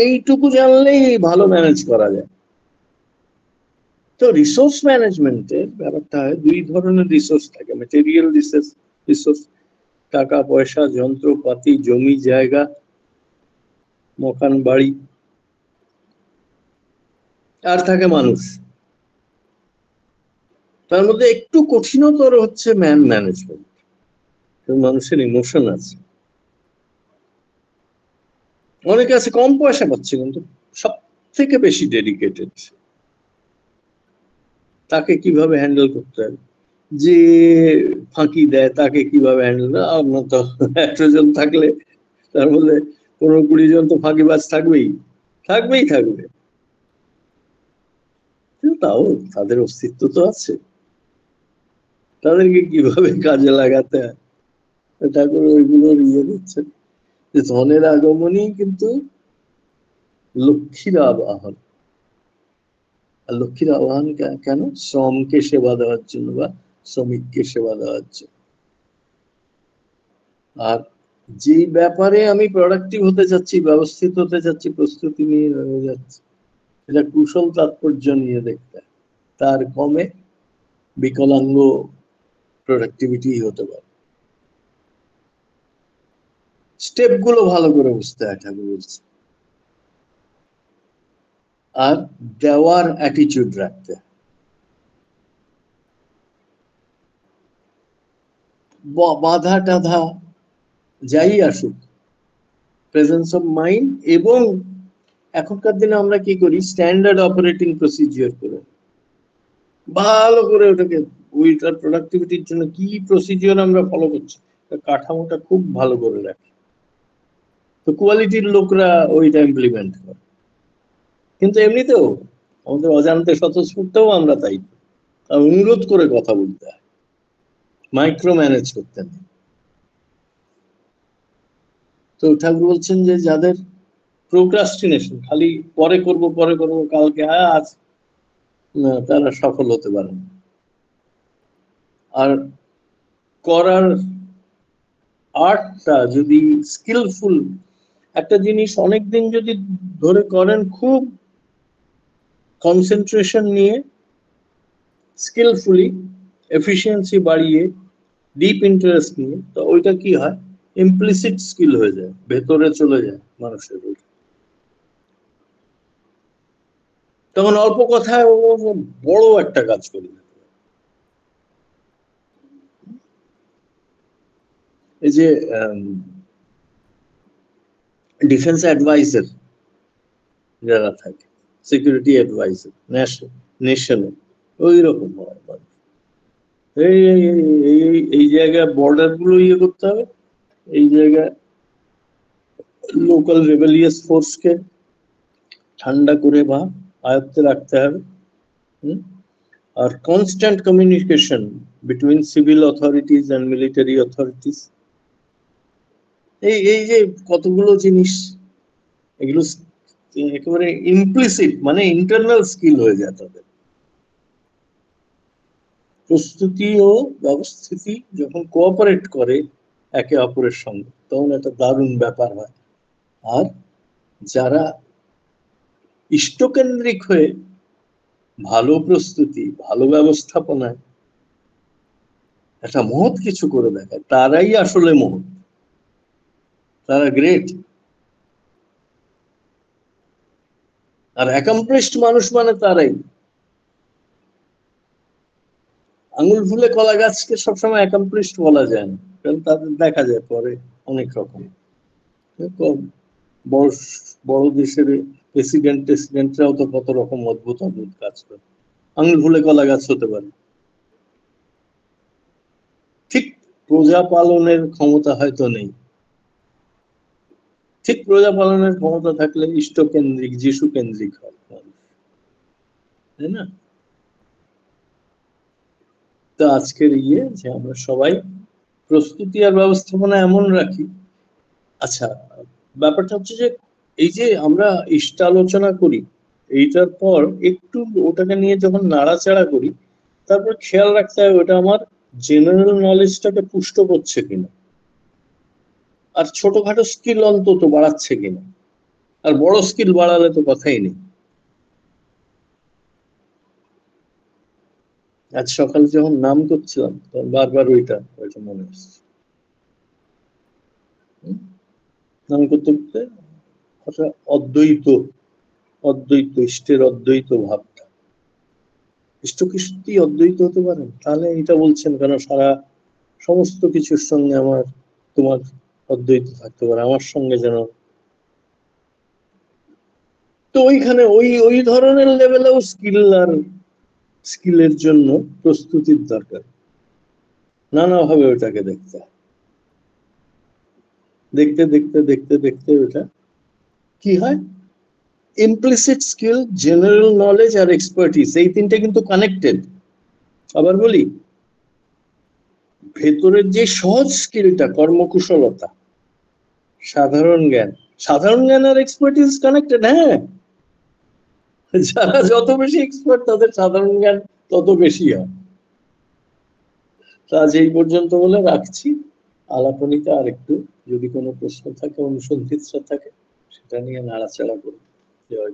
এইটুকু জানলেই ভালো ম্যানেজ করা যায়। তো রিসোর্স ম্যানেজমেন্টের ব্যাপারটা হয়, 2 ধরনের রিসোর্স থাকে। ম্যাটেরিয়াল রিসোর্স, টাকা পয়সা, যন্ত্রপাতি, জমি জায়গা, মকান বাড়ি, আর থাকে মানুষ। তার মধ্যে একটু কঠিনতর হচ্ছে ম্যানেজমেন্ট। মানুষের ইমোশন আছে, অনেকে আছে কম পয়সা পাচ্ছে কিন্তু সব থেকে বেশি ডেডিকেটেড, তাকে কিভাবে হ্যান্ডেল করতে হবে, যে ফাঁকি দেয় তাকে কিভাবে হ্যান্ডেল। আপনার তো 100 জন থাকলে তার মধ্যে 15-20 জন তো ফাঁকিবাজ থাকবেই থাকবে, তাও তাদের অস্তিত্ব তো আছে, তাদেরকে কিভাবে কাজে লাগাতে হয় ঠাকুর ওইগুলোর ইয়ে দিচ্ছেন। যে ধনের আগমনই কিন্তু লক্ষ্মীর আবাহন। আর লক্ষ্মীর আবাহন কেন? শ্রমকে সেবা দেওয়ার জন্য, বা শ্রমিককে সেবা দেওয়ার জন্য। আর যে ব্যাপারে আমি প্রোডাক্টিভ হতে যাচ্ছি, ব্যবস্থিত হতে যাচ্ছি, প্রস্তুতি নিয়ে যাচ্ছি, এটা কুশল তাৎপর্য নিয়ে দেখতে হয়। তার কমে বিকলাঙ্গ প্রোডাক্টিভিটি হতে পারে। স্টেপ গুলো ভালো করে বুঝতে হয় ঠাকুর বলছে। আর দেওয়ার অ্যাটিটিউড রাখতে হয়। বাধা টাধা যাই আসুক, প্রেজেন্স অফ মাইন্ড। এবং এখনকার দিনে আমরা কি করি, স্ট্যান্ডার্ড অপারেটিং প্রসিজিওর করে ভালো করে ওটাকে, ওইটার প্রোডাক্টিভিটির জন্য কি প্রসিজিওর আমরা ফলো করছি, কাঠামোটা খুব ভালো করে রাখি, তো কোয়ালিটির লোকরা ওইটা ইমপ্লিমেন্ট করে। কিন্তু এমনিতেও আমাদের অজান্তে স্বতঃস্ফূর্তও আমরা তাই, অনুরোধ করে কথা বলতে হয়, মাইক্রো ম্যানেজ করতে নেই। তো ঠাকুর বলছেন যে যাদের প্রোক্রাস্টিনেশন, খালি পরে করব পরে করব, কালকে আজ, তারা সফল হতে পারে না। আর করার আর্টটা যদি স্কিলফুল, একটা জিনিস অনেকদিন যদি ধরে করেন, খুব কনসেন্ট্রেশন নিয়ে, স্কিলফুলি, এফিসিয়েন্সি বাড়িয়ে, ডিপ ইন্টারেস্ট নিয়ে, তো ওইটা কি হয়, ইমপ্লিসিট স্কিল হয়ে যায়, ভেতরে চলে যায় মানুষের। তখন অল্প কথায় ও বড় একটা কাজ করে। এই যে ডিফেন্স অ্যাডভাইজার যারা থাকে, সিকিউরিটি অ্যাডভাইজার নেশনে, ওই রকম হয়। এই এই এই এই জায়গায় বর্ডার গুলো ইয়ে করতে হবে, এই জায়গায় লোকাল রেবেলিয়াস ফোর্সকে ঠান্ডা করে বা আয়ত্তে রাখতে হবে। আর constant communication between civil authorities and military authorities, এই যে কতগুলো জিনিস, এগুলো একেবারে ইমপ্লিসিট, মানে ইন্টারনাল স্কিল হয়ে যায় তাদের। প্রস্তুতি ও ব্যবস্থিতি যখন কোঅপারেট করে একে অপরের সঙ্গে, তখন একটা দারুণ ব্যাপার হয়। আর যারা ইষ্টকেন্দ্রিক হয়ে ভালো প্রস্তুতি, ভালো ব্যবস্থাপনায় একটা মহৎ কিছু করে দেখায়, তারাই আসলে মহৎ, তারা গ্রেট। আর অ্যাকমপ্লিশড মানুষ মানে তারাই। আঙুল ফুলে কলা গাছকে সবসময় অ্যাকমপ্লিশড বলা যায় না, কারণ তাদের দেখা যায় পরে অনেক রকম বড় বড় দেশের প্রেসিডেন্টরাও তো কত রকম অদ্ভুত অদ্ভুত কাজ করে, আঙুল ফুলে কলা গাছ হতে পারে। ঠিক প্রজা পালনের ক্ষমতা হয়তো নেই, ঠিক প্রজা পালনের ক্ষমতা থাকলে ইষ্টকেন্দ্রিক, যিশু কেন্দ্রিক হয়, তাই না? তো আজকের যে আমরা সবাই প্রস্তুতি আর ব্যবস্থাপনা এমন রাখি। আচ্ছা, ব্যাপারটা হচ্ছে যে এই যে আমরা ইষ্টালোচনা করি, এইটার পর একটু ওটাকে নিয়ে যখন নাড়াচাড়া করি, তারপর খেয়াল রাখতে হবে ওটা আমার জেনারেল নলেজটাকে পুষ্ট করছে কিনা, আর ছোটখাটো স্কিল অন্তত বাড়াচ্ছে কিনা। আর বড় স্কিল বাড়ালে তো কথাই নেই। আজ সকালে যখন নাম করছিলাম তখন বারবার ওইটা মনে আসছে। নাম করতে করতে অদ্বৈত, অদ্বৈত ইষ্টের অদ্বৈত ভাবটা, ইষ্ট কি সত্যি অদ্বৈত হতে পারেন? তাহলে এটা বলছেন কেন সারা সমস্ত কিছুর সঙ্গে আমার তোমার অদ্বৈত থাকতে পারে, আমার সঙ্গে যেন। তো ওইখানে ওই ওই ধরনের লেভেলেও স্কিল আর স্কিলের জন্য প্রস্তুতির দরকার। নানাভাবে ওটাকে দেখতে দেখতে দেখতে দেখতে দেখতে ওটা কি হয়, ইমপ্লিসিট স্কিল, জেনারেল নলেজ আর এক্সপার্টিস, এই তিনটে কিন্তু কানেক্টেড। আবার বলি, ভেতরের যে সহজ স্কিলটা, কর্মকুশলতা, সাধারণ জ্ঞান, সাধারণ জ্ঞান আর এক্সপার্টিস কানেক্টেড। হ্যাঁ, যারা যত বেশি এক্সপার্ট তাদের সাধারণ জ্ঞান তত বেশি হয়। আজ এই পর্যন্ত বলে রাখছি। আলাপনিতে আর একটু যদি কোনো প্রশ্ন থাকে, অনুসন্ধিৎসা থাকে, সেটা নিয়ে নাড়াচাড়া করুন। জয়।